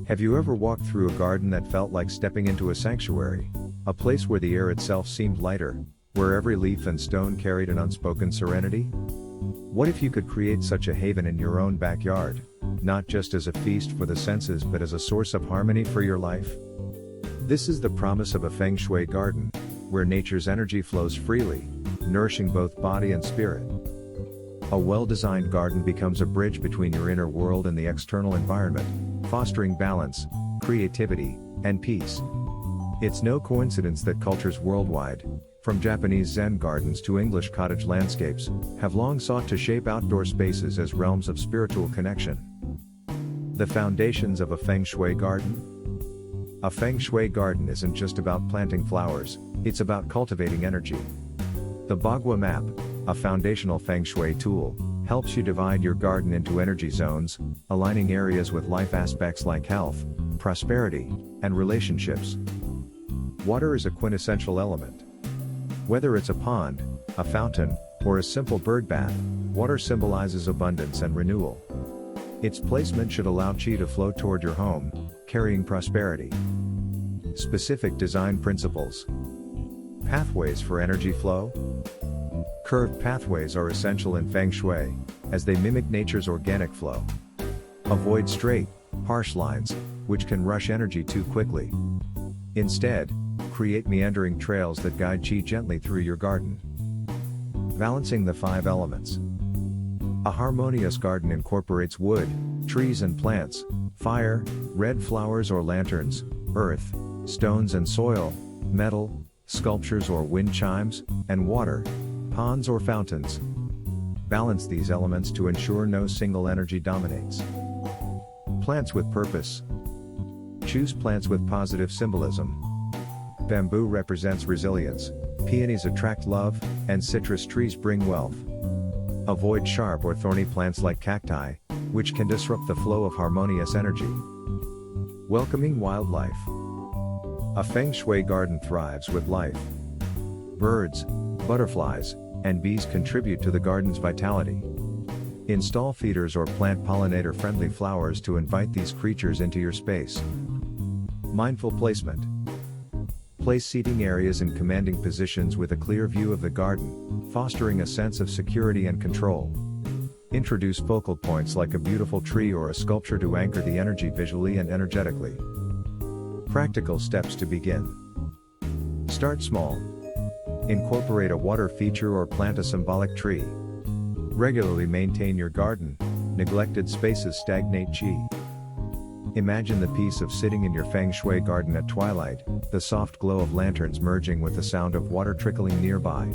Have you ever walked through a garden that felt like stepping into a sanctuary? A place where the air itself seemed lighter, where every leaf and stone carried an unspoken serenity? What if you could create such a haven in your own backyard, not just as a feast for the senses but as a source of harmony for your life? This is the promise of a Feng Shui garden, where nature's energy flows freely, nourishing both body and spirit. A well-designed garden becomes a bridge between your inner world and the external environment, fostering balance, creativity, and peace. It's no coincidence that cultures worldwide, from Japanese Zen gardens to English cottage landscapes, have long sought to shape outdoor spaces as realms of spiritual connection. The foundations of a Feng Shui garden? A Feng Shui garden isn't just about planting flowers, it's about cultivating energy. The Bagua map, a foundational Feng Shui tool, helps you divide your garden into energy zones, aligning areas with life aspects like health, prosperity, and relationships. Water is a quintessential element. Whether it's a pond, a fountain, or a simple bird bath, water symbolizes abundance and renewal. Its placement should allow qi to flow toward your home, carrying prosperity. Specific design principles. Pathways for energy flow. Curved pathways are essential in Feng Shui, as they mimic nature's organic flow. Avoid straight, harsh lines, which can rush energy too quickly. Instead, create meandering trails that guide qi gently through your garden. Balancing the 5 elements. A harmonious garden incorporates wood, trees and plants, fire, red flowers or lanterns, earth, stones and soil, metal, sculptures or wind chimes, and water, ponds or fountains. Balance these elements to ensure no single energy dominates. Plants with purpose. Choose plants with positive symbolism. Bamboo represents resilience, peonies attract love, and citrus trees bring wealth. Avoid sharp or thorny plants like cacti, which can disrupt the flow of harmonious energy. Welcoming wildlife. A Feng Shui garden thrives with life. Birds, butterflies, and bees contribute to the garden's vitality. Install feeders or plant pollinator-friendly flowers to invite these creatures into your space. Mindful placement. Place seating areas in commanding positions with a clear view of the garden, fostering a sense of security and control. Introduce focal points like a beautiful tree or a sculpture to anchor the energy visually and energetically. Practical steps to begin. Start small. Incorporate a water feature or plant a symbolic tree. Regularly maintain your garden. Neglected spaces stagnate qi. Imagine the peace of sitting in your Feng Shui garden at twilight, the soft glow of lanterns merging with the sound of water trickling nearby.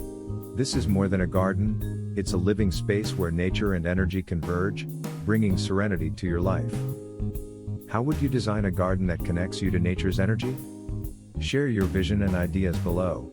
This is more than a garden, it's a living space where nature and energy converge, bringing serenity to your life. How would you design a garden that connects you to nature's energy? Share your vision and ideas below.